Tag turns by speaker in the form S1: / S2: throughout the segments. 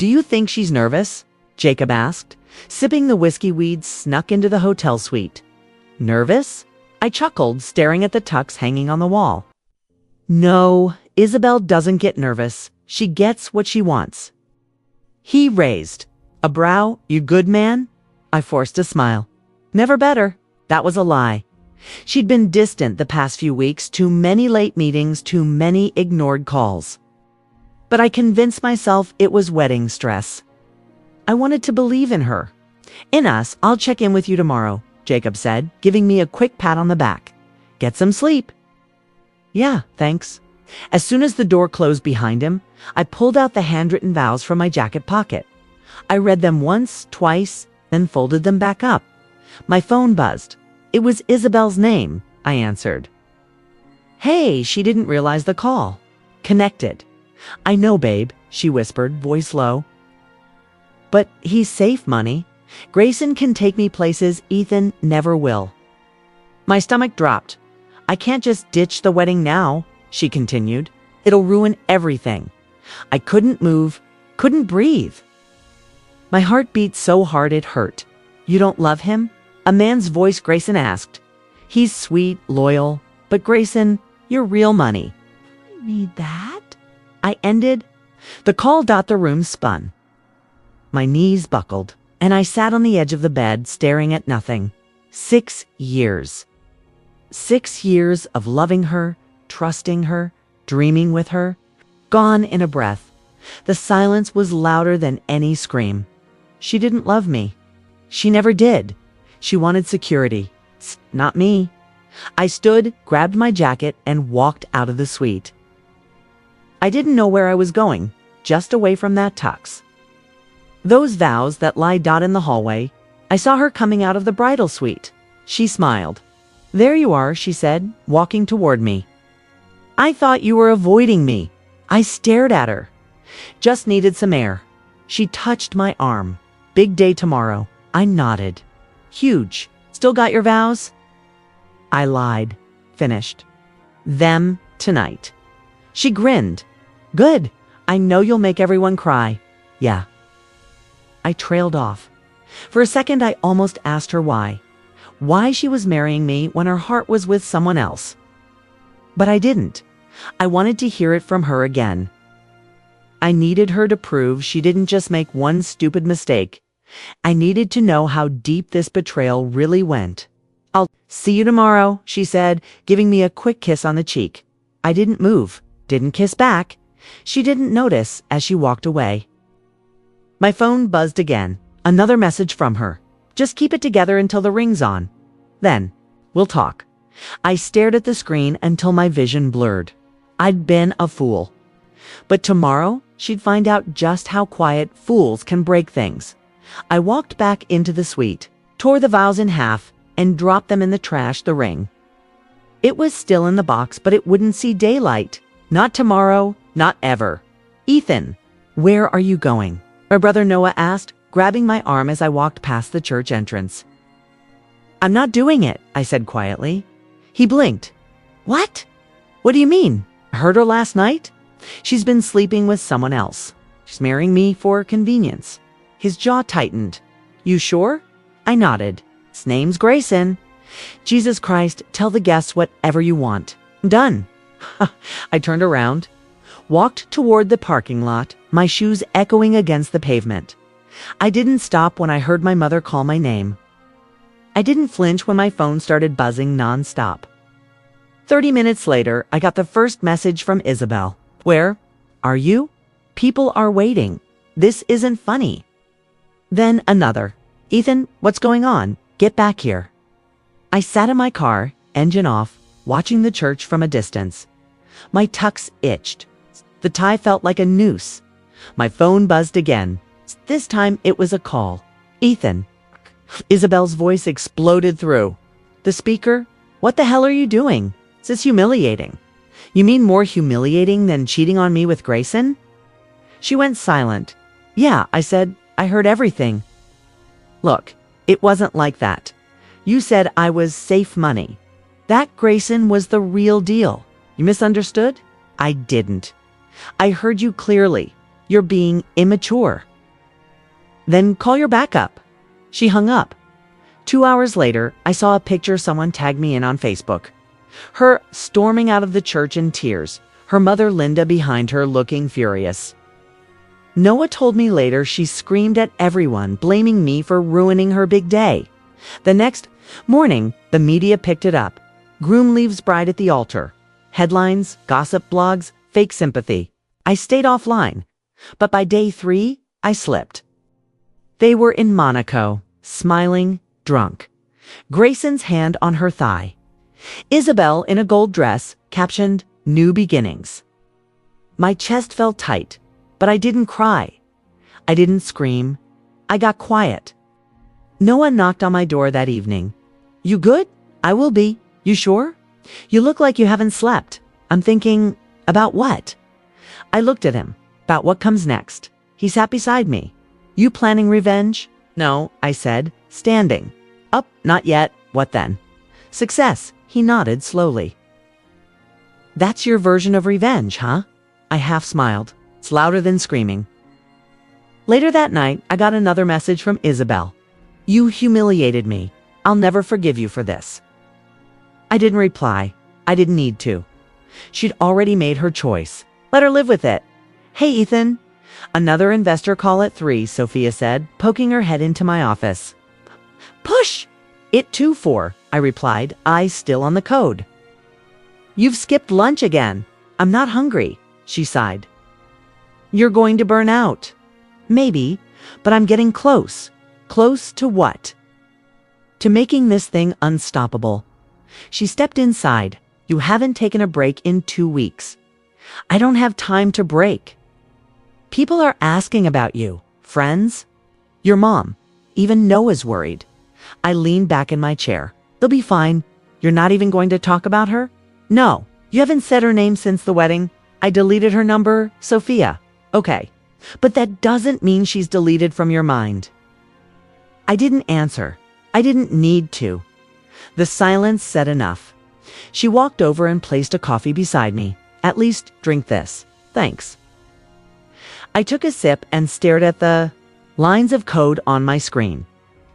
S1: Do you think she's nervous? Jacob asked, sipping the whiskey we'd snuck into the hotel suite. Nervous? I chuckled, staring at the tux hanging on the wall. No, Isabel doesn't get nervous. She gets what she wants. He raised a brow. You good man? I forced a smile. Never better. That was a lie. She'd been distant the past few weeks, too many late meetings, too many ignored calls. But I convinced myself it was wedding stress. I wanted to believe in her. In us, I'll check in with you tomorrow, Jacob said, giving me a quick pat on the back. Get some sleep. Yeah, thanks. As soon as the door closed behind him, I pulled out the handwritten vows from my jacket pocket. I read them once, twice, then folded them back up. My phone buzzed. It was Isabel's name, I answered. Hey, she didn't realize the call. Connected. I know, babe, she whispered, voice low. But he's safe, Money. Grayson can take me places Ethan never will. My stomach dropped. I can't just ditch the wedding now, she continued. It'll ruin everything. I couldn't move, couldn't breathe. My heart beat so hard it hurt. You don't love him? A man's voice, Grayson asked. He's sweet, loyal, but Grayson, you're real money. I need that? I ended. The call. The room spun. My knees buckled, and I sat on the edge of the bed, staring at nothing. 6 years. 6 years of loving her, trusting her, dreaming with her, gone in a breath. The silence was louder than any scream. She didn't love me. She never did. She wanted security. Not me. I stood, grabbed my jacket, and walked out of the suite. I didn't know where I was going, just away from that tux. Those vows that lie in the hallway, I saw her coming out of the bridal suite. She smiled. There you are, she said, walking toward me. I thought you were avoiding me. I stared at her. Just needed some air. She touched my arm. Big day tomorrow. I nodded. Huge. Still got your vows? I lied. Finished. Them tonight. She grinned. Good. I know you'll make everyone cry. Yeah. I trailed off. For a second, I almost asked her why. Why she was marrying me when her heart was with someone else. But I didn't. I wanted to hear it from her again. I needed her to prove she didn't just make one stupid mistake. I needed to know how deep this betrayal really went. I'll see you tomorrow, she said, giving me a quick kiss on the cheek. I didn't move, didn't kiss back. She didn't notice as she walked away. My phone buzzed again. Another message from her. Just keep it together until the ring's on. Then, we'll talk. I stared at the screen until my vision blurred. I'd been a fool. But tomorrow, she'd find out just how quiet fools can break things. I walked back into the suite, tore the vows in half, and dropped them in the trash. The ring. It was still in the box, but it wouldn't see daylight. Not tomorrow, not ever. Ethan, where are you going? My brother Noah asked, grabbing my arm as I walked past the church entrance. I'm not doing it, I said quietly. He blinked. What? What do you mean? I heard her last night? She's been sleeping with someone else. She's marrying me for convenience. His jaw tightened. You sure? I nodded. His name's Grayson. Jesus Christ, tell the guests whatever you want. Done. I turned around, walked toward the parking lot, my shoes echoing against the pavement. I didn't stop when I heard my mother call my name. I didn't flinch when my phone started buzzing nonstop. 30 minutes later, I got the first message from Isabel. Where are you? People are waiting. This isn't funny. Then another. Ethan, what's going on? Get back here. I sat in my car, engine off, watching the church from a distance. My tux itched. The tie felt like a noose. My phone buzzed again. This time it was a call. Ethan. Isabel's voice exploded through. The speaker? What the hell are you doing? This is humiliating. You mean more humiliating than cheating on me with Grayson? She went silent. Yeah, I said, I heard everything. Look, it wasn't like that. You said I was safe money. That Grayson was the real deal. You misunderstood? I didn't. I heard you clearly. You're being immature. Then call your backup. She hung up. 2 hours later, I saw a picture someone tagged me in on Facebook. Her storming out of the church in tears, her mother Linda behind her looking furious. Noah told me later she screamed at everyone, blaming me for ruining her big day. The next morning, the media picked it up. Groom leaves bride at the altar. Headlines, gossip blogs, fake sympathy. I stayed offline. But by day 3, I slipped. They were in Monaco, smiling, drunk. Grayson's hand on her thigh. Isabel in a gold dress, captioned, "New Beginnings." My chest felt tight, but I didn't cry. I didn't scream. I got quiet. Noah knocked on my door that evening. "You good?" "I will be. You sure?" "You look like you haven't slept." I'm thinking, about what? I looked at him. About what comes next. He sat beside me. "You planning revenge?" "No," I said, standing. "Up, not yet." "What then?" "Success." He nodded slowly. "That's your version of revenge, huh?" I half smiled. It's louder than screaming. Later that night, I got another message from Isabel. "You humiliated me. I'll never forgive you for this." I didn't reply. I didn't need to. She'd already made her choice. Let her live with it. "Hey, Ethan." "Another investor call at 3, Sophia said, poking her head into my office. "Push!" "It too 4, I replied, eyes still on the code. "You've skipped lunch again." "I'm not hungry," she sighed. "You're going to burn out." "Maybe, but I'm getting close." "Close to what?" "To making this thing unstoppable." She stepped inside. "You haven't taken a break in 2 weeks." "I don't have time to break." "People are asking about you. Friends?" "Your mom. Even Noah's worried." I leaned back in my chair. "They'll be fine. You're not even going to talk about her?" "No. You haven't said her name since the wedding." "I deleted her number, Sophia." "Okay. But that doesn't mean she's deleted from your mind." I didn't answer. I didn't need to. The silence said enough. She walked over and placed a coffee beside me. "At least drink this. Thanks." I took a sip and stared at the lines of code on my screen.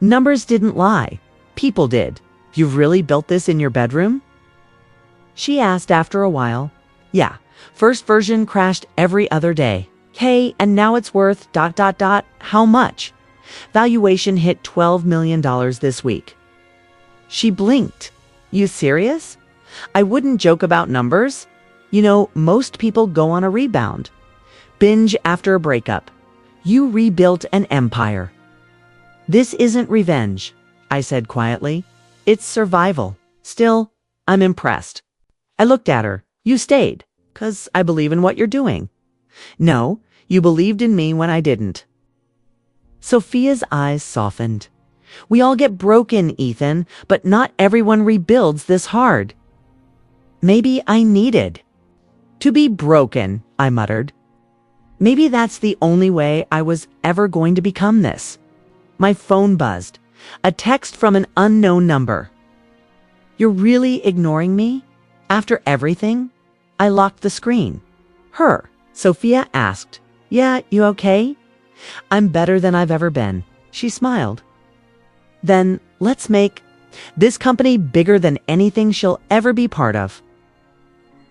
S1: Numbers didn't lie. People did. "You've really built this in your bedroom?" She asked after a while. "Yeah. First version crashed every other day. Hey, and now it's worth ... How much?" "Valuation hit $12 million this week." She blinked. "You serious?" "I wouldn't joke about numbers. You know, most people go on a rebound. Binge after a breakup. You rebuilt an empire." "This isn't revenge," I said quietly. "It's survival. Still, I'm impressed." I looked at her. "You stayed, 'cause I believe in what you're doing." "No, you believed in me when I didn't." Sophia's eyes softened. "We all get broken, Ethan, but not everyone rebuilds this hard." "Maybe I needed to be broken," I muttered. "Maybe that's the only way I was ever going to become this." My phone buzzed. A text from an unknown number. "You're really ignoring me? After everything?" I locked the screen. "Her," Sophia asked. "Yeah, you okay?" "I'm better than I've ever been." She smiled. "Then let's make this company bigger than anything she'll ever be part of."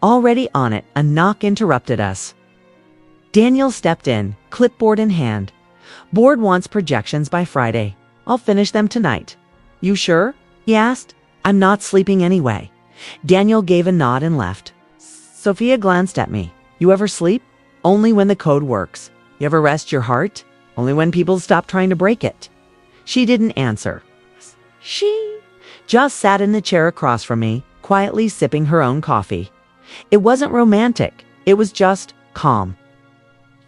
S1: Already on it, a knock interrupted us. Daniel stepped in, clipboard in hand. "Board wants projections by Friday. I'll finish them tonight." "You sure?" he asked. "I'm not sleeping anyway." Daniel gave a nod and left. Sophia glanced at me. "You ever sleep?" "Only when the code works." "You ever rest your heart?" "Only when people stop trying to break it." She didn't answer. She just sat in the chair across from me, quietly sipping her own coffee. It wasn't romantic. It was just calm.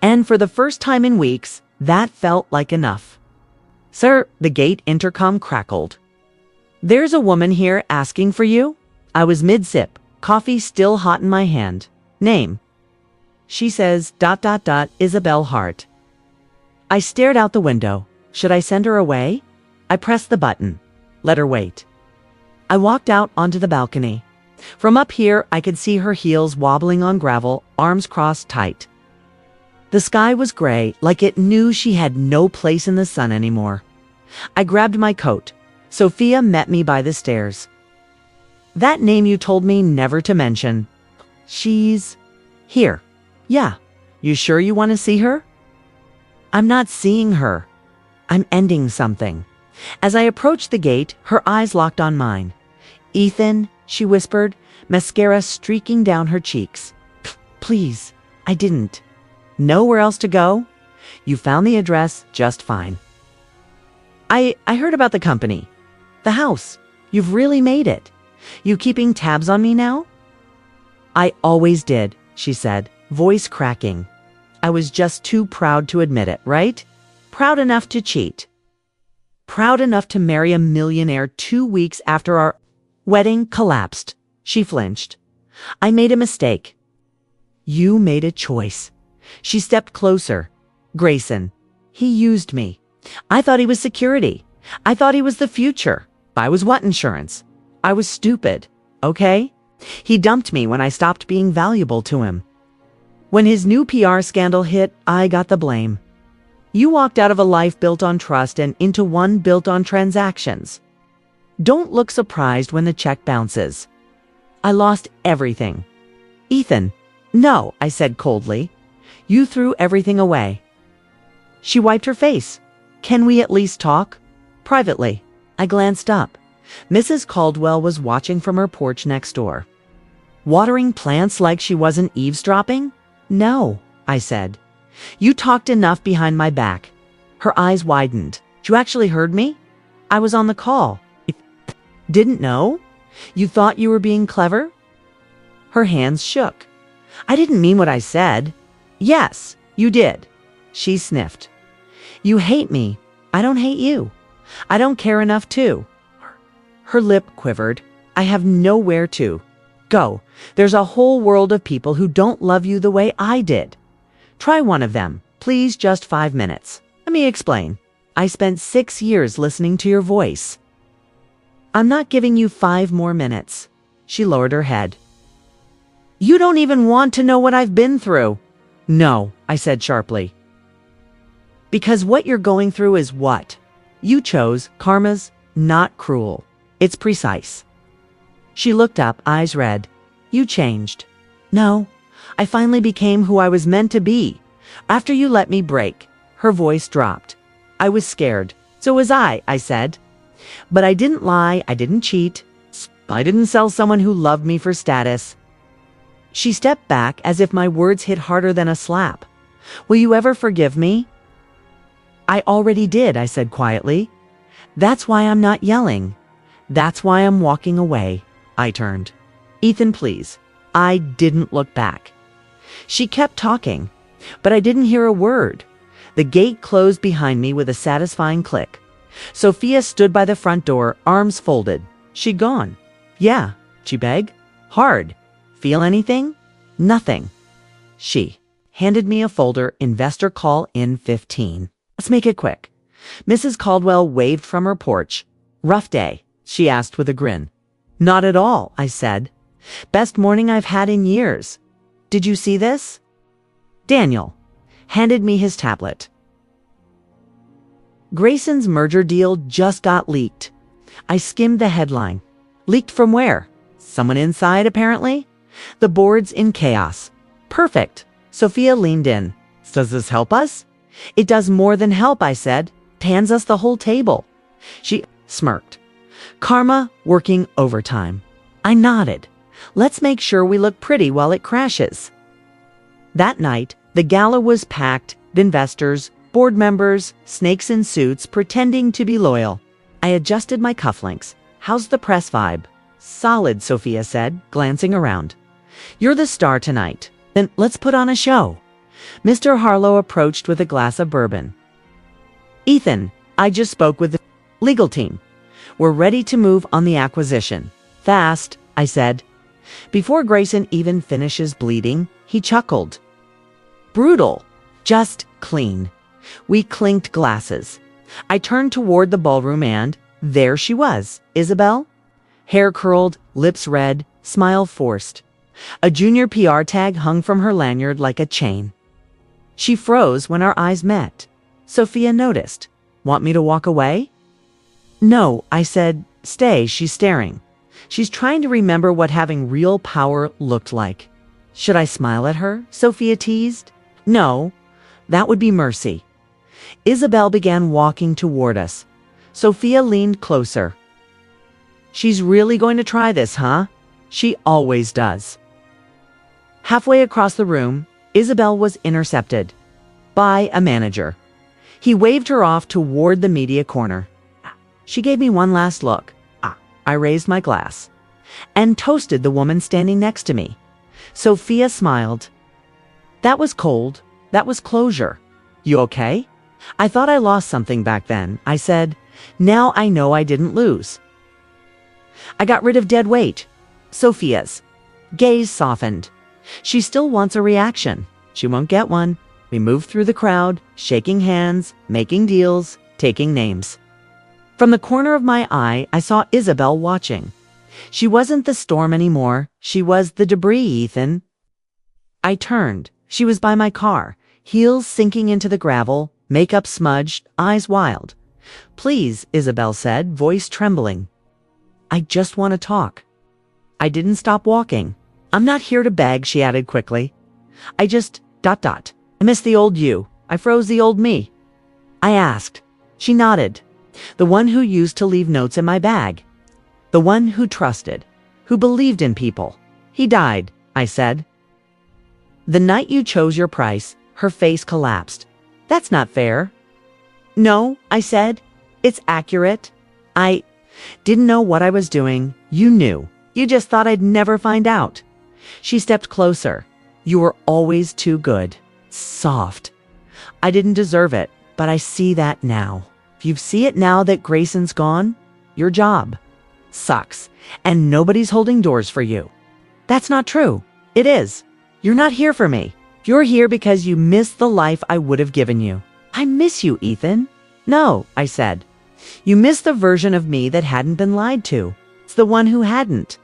S1: And for the first time in weeks, that felt like enough. "Sir," the gate intercom crackled. "There's a woman here asking for you." I was mid-sip, coffee still hot in my hand. "Name?" She says, ... Isabel Hart. I stared out the window. Should I send her away? I pressed the button. Let her wait. I walked out onto the balcony. From up here, I could see her heels wobbling on gravel, arms crossed tight. The sky was gray, like it knew she had no place in the sun anymore. I grabbed my coat. Sophia met me by the stairs. That name you told me never to mention. She's here. Yeah. You sure you want to see her? I'm not seeing her. I'm ending something. As I approached the gate, her eyes locked on mine. Ethan, she whispered, mascara streaking down her cheeks. Please, I didn't. Nowhere else to go? You found the address just fine. I heard about the company. The house. You've really made it. You keeping tabs on me now? I always did, she said, voice cracking. I was just too proud to admit it, right? Proud enough to cheat. Proud enough to marry a millionaire 2 weeks after our wedding collapsed. She flinched. I made a mistake. You made a choice. She stepped closer. Grayson. He used me. I thought he was security. I thought he was the future. I was what insurance? I was stupid. Okay? He dumped me when I stopped being valuable to him. When his new PR scandal hit, I got the blame. You walked out of a life built on trust and into one built on transactions. Don't look surprised when the check bounces. I lost everything. Ethan. No, I said coldly. You threw everything away. She wiped her face. Can we at least talk? Privately. I glanced up. Mrs. Caldwell was watching from her porch next door. Watering plants like she wasn't eavesdropping? No, I said. You talked enough behind my back. Her eyes widened. You actually heard me? I was on the call. Didn't know? You thought you were being clever? Her hands shook. I didn't mean what I said. Yes, you did. She sniffed. You hate me. I don't hate you. I don't care enough to. Her lip quivered. I have nowhere to. Go. There's a whole world of people who don't love you the way I did. Try one of them. Please, just 5 minutes. Let me explain. I spent 6 years listening to your voice. I'm not giving you 5 more minutes. She lowered her head. You don't even want to know what I've been through. No, I said sharply. Because what you're going through is what? You chose karma's not cruel. It's precise. She looked up, eyes red. You changed. No, I finally became who I was meant to be. After you let me break. Her voice dropped. I was scared. So was I said. But I didn't lie, I didn't cheat. I didn't sell someone who loved me for status. She stepped back as if my words hit harder than a slap. Will you ever forgive me? I already did, I said quietly. That's why I'm not yelling. That's why I'm walking away. I turned. Ethan, please. I didn't look back. She kept talking, but I didn't hear a word. The gate closed behind me with a satisfying click. Sophia stood by the front door, arms folded. She'd gone. Yeah, she begged. Hard. Feel anything? Nothing. She handed me a folder, investor call in 15. Let's make it quick. Mrs. Caldwell waved from her porch. Rough day, she asked with a grin. Not at all, I said. Best morning I've had in years. Did you see this? Daniel handed me his tablet. Grayson's merger deal just got leaked. I skimmed the headline. Leaked from where? Someone inside, apparently? The board's in chaos. Perfect. Sophia leaned in. Does this help us? It does more than help, I said. Hands us the whole table. She smirked. Karma working overtime. I nodded. Let's make sure we look pretty while it crashes. That night, the gala was packed, investors, board members, snakes in suits pretending to be loyal. I adjusted my cufflinks. How's the press vibe? Solid, Sophia said, glancing around. You're the star tonight. Then let's put on a show. Mr. Harlow approached with a glass of bourbon. Ethan, I just spoke with the legal team. We're ready to move on the acquisition. Fast, I said. Before Grayson even finishes bleeding, he chuckled. Brutal. Just clean. We clinked glasses. I turned toward the ballroom and there she was, Isabel. Hair curled, lips red, smile forced. A junior PR tag hung from her lanyard like a chain. She froze when our eyes met. Sophia noticed. Want me to walk away? No, I said. Stay, she's staring. She's trying to remember what having real power looked like. Should I smile at her? Sophia teased. No, that would be mercy. Isabel began walking toward us. Sophia leaned closer. She's really going to try this, huh? She always does. Halfway across the room, Isabel was intercepted by a manager. He waved her off toward the media corner. She gave me one last look. I raised my glass and toasted the woman standing next to me. Sophia smiled. That was cold. That was closure. You okay? I thought I lost something back then, I said. Now I know I didn't lose. I got rid of dead weight. Sophia's gaze softened. She still wants a reaction. She won't get one. We moved through the crowd, shaking hands, making deals, taking names. From the corner of my eye, I saw Isabel watching. She wasn't the storm anymore. She was the debris, Ethan. I turned. She was by my car, heels sinking into the gravel, makeup smudged, eyes wild. Please, Isabel said, voice trembling. I just want to talk. I didn't stop walking. I'm not here to beg, she added quickly. I just... I miss the old you. I froze the old me. I asked. She nodded. The one who used to leave notes in my bag. The one who trusted, who believed in people. He died, I said. The night you chose your price, her face collapsed. That's not fair. No, I said. It's accurate. I didn't know what I was doing. You knew. You just thought I'd never find out. She stepped closer. You were always too good. Soft. I didn't deserve it, but I see that now. If you see it now that Grayson's gone, your job sucks, and nobody's holding doors for you. That's not true. It is. You're not here for me. You're here because you miss the life I would have given you. I miss you, Ethan. No, I said. You miss the version of me that hadn't been lied to. It's the one who hadn't.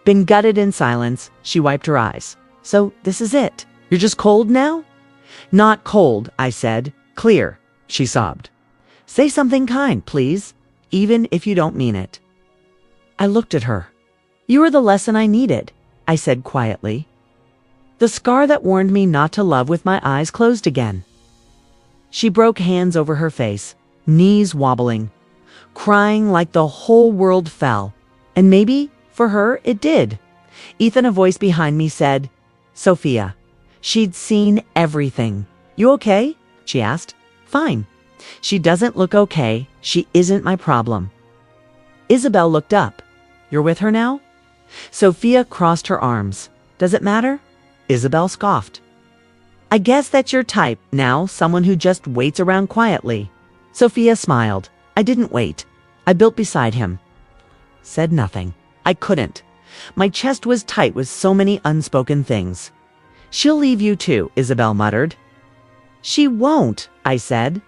S1: Been gutted in silence, she wiped her eyes. So this is it. You're just cold now? Not cold, I said. Clear, she sobbed. Say something kind, please, even if you don't mean it. I looked at her. You were the lesson I needed, I said quietly. The scar that warned me not to love with my eyes closed again. She broke hands over her face, knees wobbling, crying like the whole world fell. And maybe, for her, it did. Ethan, a voice behind me, said, Sophia. She'd seen everything. You okay? She asked. Fine. She doesn't look okay. She isn't my problem. Isabel looked up. You're with her now? Sophia crossed her arms. Does it matter? Isabel scoffed. I guess that's your type now, someone who just waits around quietly. Sophia smiled. I didn't wait. I built beside him. Said nothing. I couldn't. My chest was tight with so many unspoken things. She'll leave you too, Isabel muttered. She won't, I said.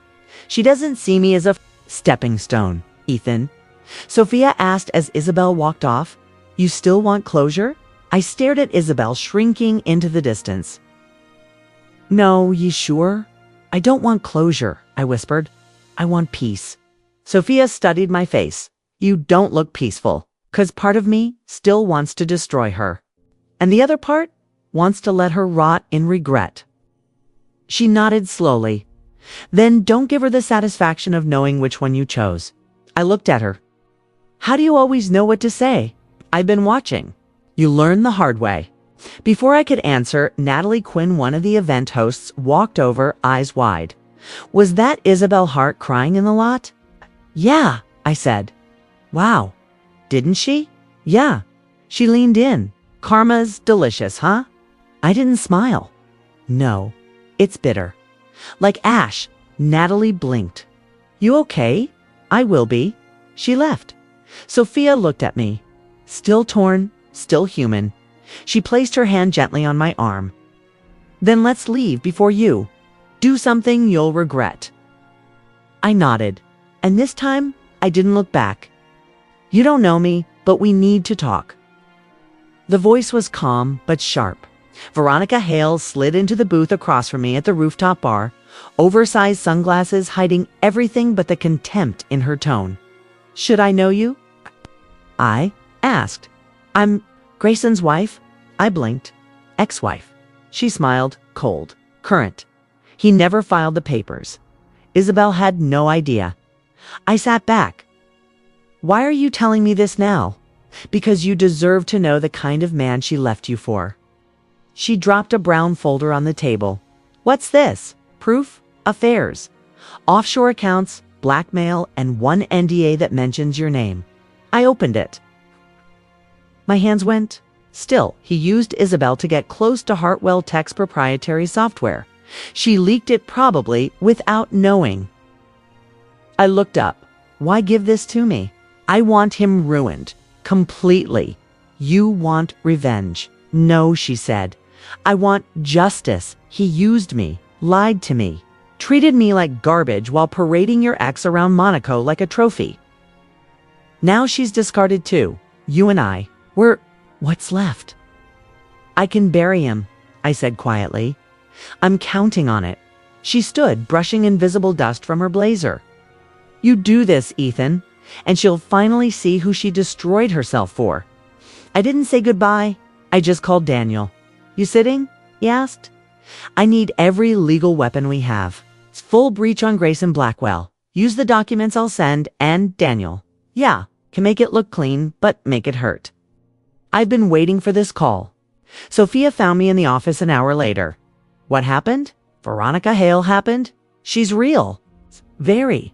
S1: She doesn't see me as a stepping stone, Ethan. Sophia asked as Isabel walked off. You still want closure? I stared at Isabel shrinking into the distance. No, you sure? I don't want closure, I whispered. I want peace. Sophia studied my face. You don't look peaceful, 'cause part of me still wants to destroy her. And the other part wants to let her rot in regret. She nodded slowly. Then don't give her the satisfaction of knowing which one you chose. I looked at her. How do you always know what to say? I've been watching. You learn the hard way. Before I could answer, Natalie Quinn, one of the event hosts, walked over, eyes wide. Was that Isabel Hart crying in the lot? Yeah, I said. Wow. Didn't she? Yeah. She leaned in. Karma's delicious, huh? I didn't smile. No, it's bitter. Like ash. Natalie blinked. You okay? I will be. She left. Sophia looked at me. Still torn, still human. She placed her hand gently on my arm. Then let's leave before you do something you'll regret. I nodded, and this time I didn't look back. You don't know me, but we need to talk. The voice was calm but sharp. Veronica Hale slid into the booth across from me at the rooftop bar, oversized sunglasses hiding everything but the contempt in her tone. "Should I know you?" I asked. "I'm Grayson's wife." I blinked. "Ex-wife." She smiled, cold. "Current." He never filed the papers. Isabel had no idea. I sat back. "Why are you telling me this now?" "Because you deserve to know the kind of man she left you for." She dropped a brown folder on the table. "What's this? Proof? Affairs. Offshore accounts, blackmail, and one NDA that mentions your name." I opened it. My hands went. Still, he used Isabel to get close to Hartwell Tech's proprietary software. She leaked it probably without knowing. I looked up. "Why give this to me? I want him ruined. Completely." "You want revenge." "No," she said. "I want justice. He used me, lied to me, treated me like garbage while parading your ex around Monaco like a trophy. Now she's discarded too. You and what's left?" "I can bury him," I said quietly. "I'm counting on it." She stood, brushing invisible dust from her blazer. "You do this, Ethan, and she'll finally see who she destroyed herself for." I didn't say goodbye. I just called Daniel. "You sitting?" he asked. "I need every legal weapon we have. It's full breach on Grayson Blackwell. Use the documents I'll send, and Daniel. Yeah, can make it look clean, but make it hurt." I've been waiting for this call. Sophia found me in the office an hour later. "What happened?" "Veronica Hale happened. She's real." "Very."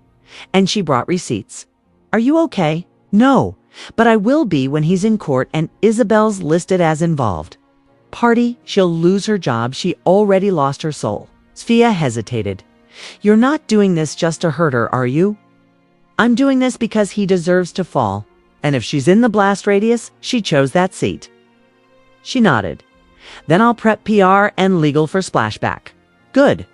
S1: And she brought receipts. "Are you okay?" "No, but I will be when he's in court and Isabel's listed as involved." "Party, she'll lose her job. She already lost her soul." Sophia hesitated. "You're not doing this just to hurt her, are you?" "I'm doing this because he deserves to fall. And if she's in the blast radius, she chose that seat." She nodded. "Then I'll prep PR and legal for splashback." "Good."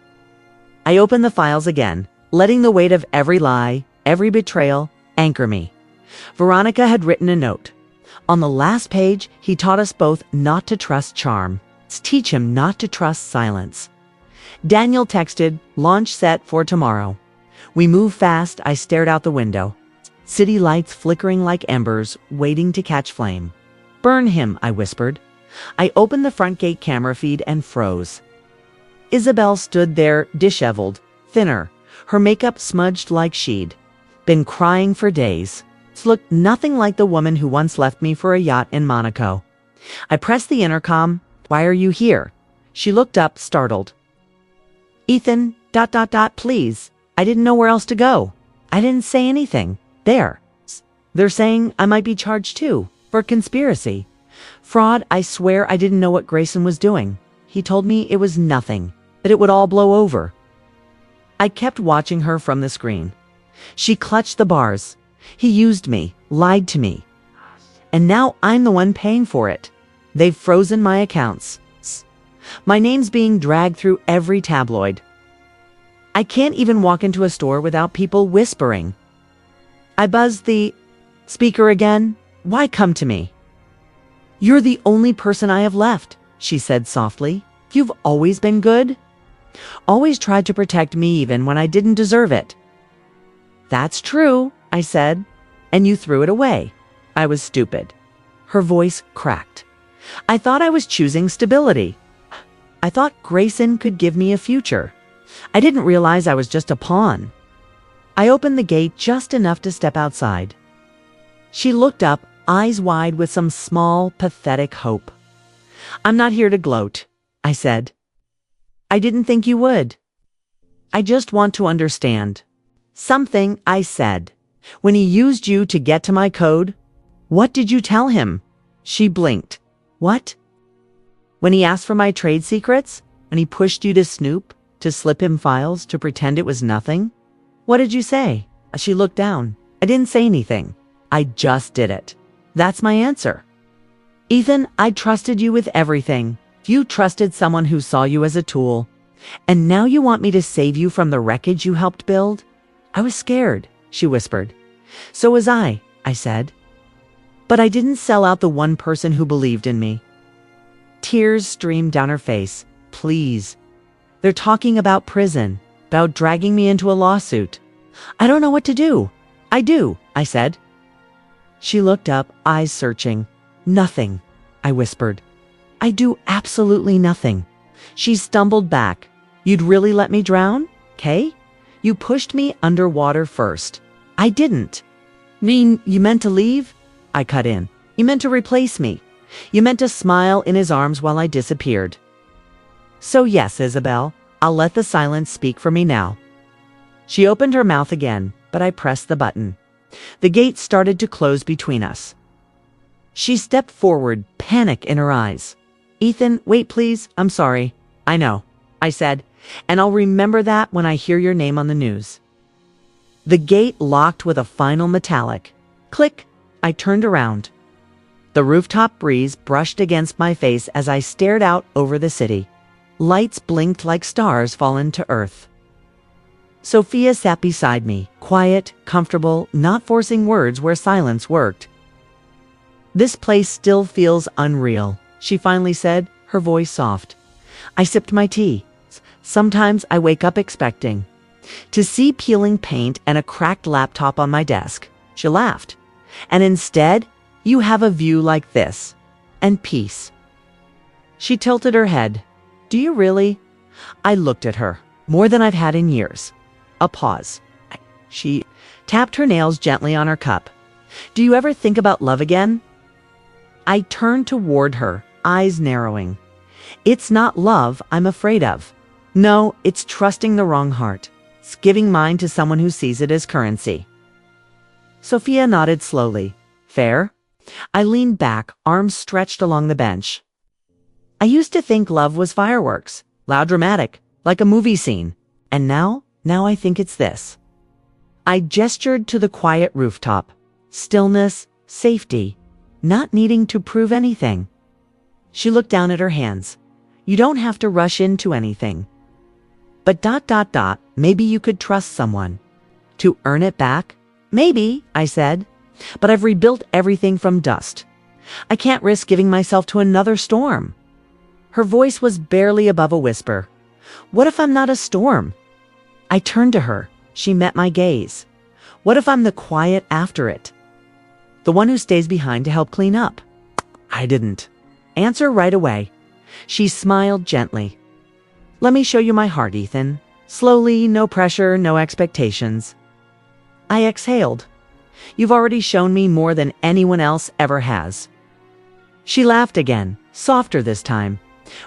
S1: I opened the files again, letting the weight of every lie, every betrayal, anchor me. Veronica had written a note. On the last page, he taught us both not to trust charm. Teach him not to trust silence. Daniel texted, "Launch set for tomorrow." We moved fast. I stared out the window. City lights flickering like embers, waiting to catch flame. "Burn him," I whispered. I opened the front gate camera feed and froze. Isabel stood there, disheveled, thinner, her makeup smudged like she'd been crying for days. It looked nothing like the woman who once left me for a yacht in Monaco. I pressed the intercom. "Why are you here?" She looked up, startled. "Ethan, please. I didn't know where else to go." I didn't say anything. They're saying I might be charged too, for conspiracy. Fraud. I swear I didn't know what Grayson was doing. He told me it was nothing, that it would all blow over. I kept watching her from the screen. She clutched the bars. He used me, lied to me. And now I'm the one paying for it. They've frozen my accounts. My name's being dragged through every tabloid. I can't even walk into a store without people whispering. I buzzed the speaker again. "Why come to me?" "You're the only person I have left," she said softly. "You've always been good. Always tried to protect me even when I didn't deserve it." "That's true," I said. "And you threw it away." I was stupid. Her voice cracked. "I thought I was choosing stability. I thought Grayson could give me a future. I didn't realize I was just a pawn." I opened the gate just enough to step outside. She looked up, eyes wide with some small, pathetic hope. "I'm not here to gloat," I said. "I didn't think you would. I just want to understand." "Something," I said. "When he used you to get to my code, what did you tell him?" She blinked. "What?" "When he asked for my trade secrets? When he pushed you to snoop? To slip him files? To pretend it was nothing? What did you say?" She looked down. "I didn't say anything. I just did it. That's my answer." "Ethan, I trusted you with everything. You trusted someone who saw you as a tool. And now you want me to save you from the wreckage you helped build?" "I was scared," she whispered. "So was I said. "But I didn't sell out the one person who believed in me." Tears streamed down her face. Please. They're talking about prison, about dragging me into a lawsuit. I don't know what to do. I do, I said. She looked up, eyes searching. Nothing, I whispered. I do absolutely nothing. She stumbled back. You'd really let me drown? Kay? You pushed me underwater first. I didn't. Mean you meant to leave? I cut in. You meant to replace me. You meant to smile in his arms while I disappeared. So yes, Isabel, I'll let the silence speak for me now. She opened her mouth again, but I pressed the button. The gate started to close between us. She stepped forward, panic in her eyes. Ethan, wait please, I'm sorry. I know, I said, and I'll remember that when I hear your name on the news. The gate locked with a final metallic. Click, I turned around. The rooftop breeze brushed against my face as I stared out over the city. Lights blinked like stars fallen to earth. Sophia sat beside me, quiet, comfortable, not forcing words where silence worked. This place still feels unreal, she finally said, her voice soft. I sipped my tea. Sometimes I wake up expecting to see peeling paint and a cracked laptop on my desk. She laughed. And instead, you have a view like this. And peace. She tilted her head. Do you really? I looked at her, more than I've had in years. A pause. She tapped her nails gently on her cup. Do you ever think about love again? I turned toward her, eyes narrowing. It's not love I'm afraid of. No, it's trusting the wrong heart. It's giving mine to someone who sees it as currency. Sophia nodded slowly. Fair? I leaned back, arms stretched along the bench. I used to think love was fireworks, loud, dramatic, like a movie scene. And now I think it's this. I gestured to the quiet rooftop. Stillness, safety, not needing to prove anything. She looked down at her hands. You don't have to rush into anything. But ... maybe you could trust someone. To earn it back? Maybe, I said. But I've rebuilt everything from dust. I can't risk giving myself to another storm. Her voice was barely above a whisper. What if I'm not a storm? I turned to her. She met my gaze. What if I'm the quiet after it? The one who stays behind to help clean up? I didn't answer right away. She smiled gently. Let me show you my heart, Ethan. Slowly, no pressure, no expectations. I exhaled. You've already shown me more than anyone else ever has. She laughed again, softer this time.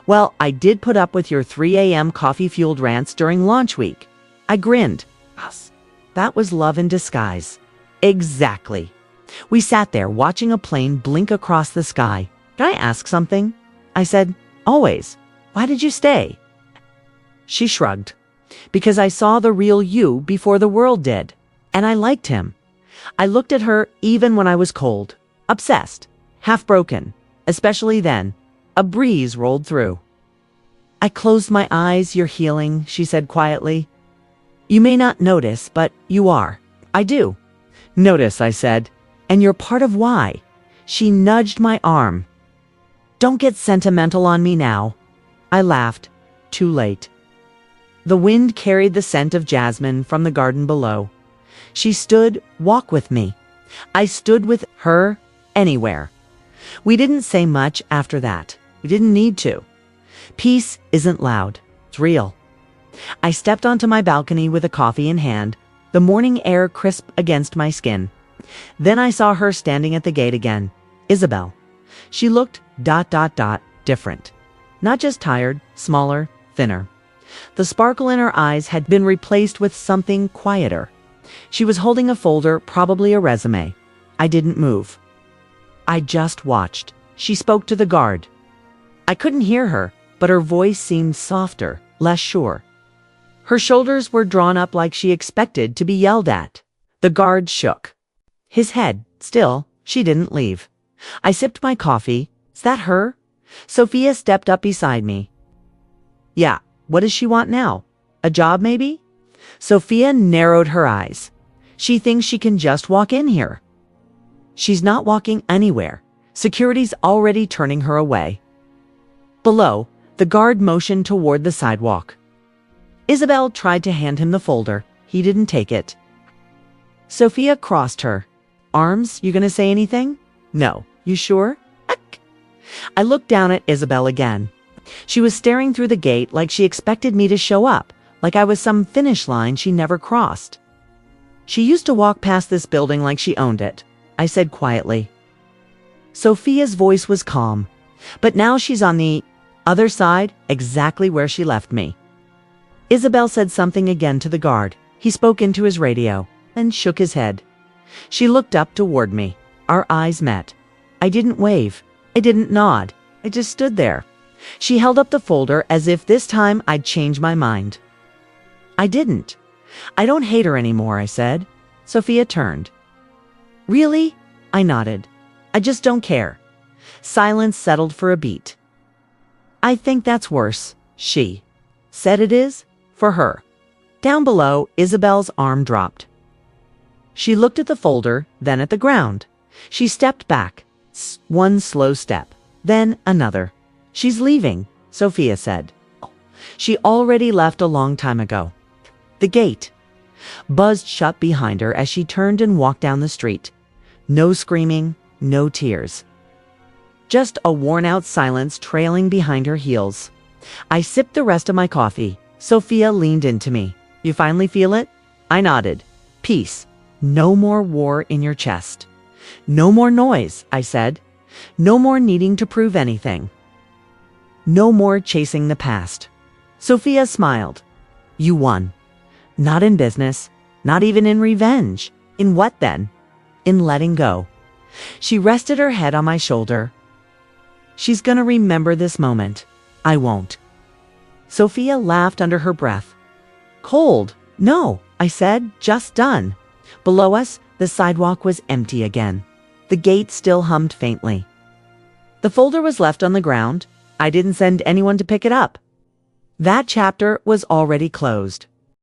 S1: Well, I did put up with your 3 a.m. coffee-fueled rants during launch week. I grinned. That was love in disguise. Exactly. We sat there watching a plane blink across the sky. Can I ask something? I said, always. Why did you stay? She shrugged. Because I saw the real you before the world did. And I liked him. I looked at her even when I was cold. Obsessed. Half broken. Especially then. A breeze rolled through. I closed my eyes, you're healing, she said quietly. You may not notice, but you are. I do. Notice, I said. And you're part of why. She nudged my arm. Don't get sentimental on me now. I laughed. Too late. The wind carried the scent of jasmine from the garden below. She stood, walk with me. I stood with her, anywhere. We didn't say much after that. We didn't need to. Peace isn't loud. It's real. I stepped onto my balcony with a coffee in hand, the morning air crisp against my skin. Then I saw her standing at the gate again. Isabel. She looked ... different. Not just tired, smaller, thinner. The sparkle in her eyes had been replaced with something quieter. She was holding a folder, probably a resume. I didn't move. I just watched. She spoke to the guard. I couldn't hear her, but her voice seemed softer, less sure. Her shoulders were drawn up like she expected to be yelled at. The guard shook. His head, still, she didn't leave. I sipped my coffee. Is that her? Sophia stepped up beside me. Yeah, what does she want now? A job, maybe? Sophia narrowed her eyes. She thinks she can just walk in here. She's not walking anywhere. Security's already turning her away. Below, the guard motioned toward the sidewalk. Isabel tried to hand him the folder. He didn't take it. Sophia crossed her arms. You gonna say anything? No. You sure? Eck. I looked down at Isabel again. She was staring through the gate like she expected me to show up, like I was some finish line she never crossed. She used to walk past this building like she owned it, I said quietly. Sophia's voice was calm, but now she's on the other side, exactly where she left me. Isabel said something again to the guard. He spoke into his radio and shook his head. She looked up toward me. Our eyes met. I didn't wave. I didn't nod. I just stood there. She held up the folder as if this time I'd change my mind. I didn't. I don't hate her anymore, I said. Sophia turned. Really? I nodded. I just don't care. Silence settled for a beat. I think that's worse, she said. It is? For her. Down below, Isabel's arm dropped. She looked at the folder, then at the ground. She stepped back. One slow step, then another. She's leaving, Sophia said. She already left a long time ago. The gate buzzed shut behind her as she turned and walked down the street. No screaming, no tears. Just a worn-out silence trailing behind her heels. I sipped the rest of my coffee. Sophia leaned into me. You finally feel it? I nodded. Peace. No more war in your chest. No more noise, I said. No more needing to prove anything. No more chasing the past. Sophia smiled. You won. Not in business, not even in revenge. In what then? In letting go. She rested her head on my shoulder. She's gonna remember this moment. I won't. Sophia laughed under her breath. Cold. No, I said, just done. Below us, the sidewalk was empty again. The gate still hummed faintly. The folder was left on the ground. I didn't send anyone to pick it up. That chapter was already closed.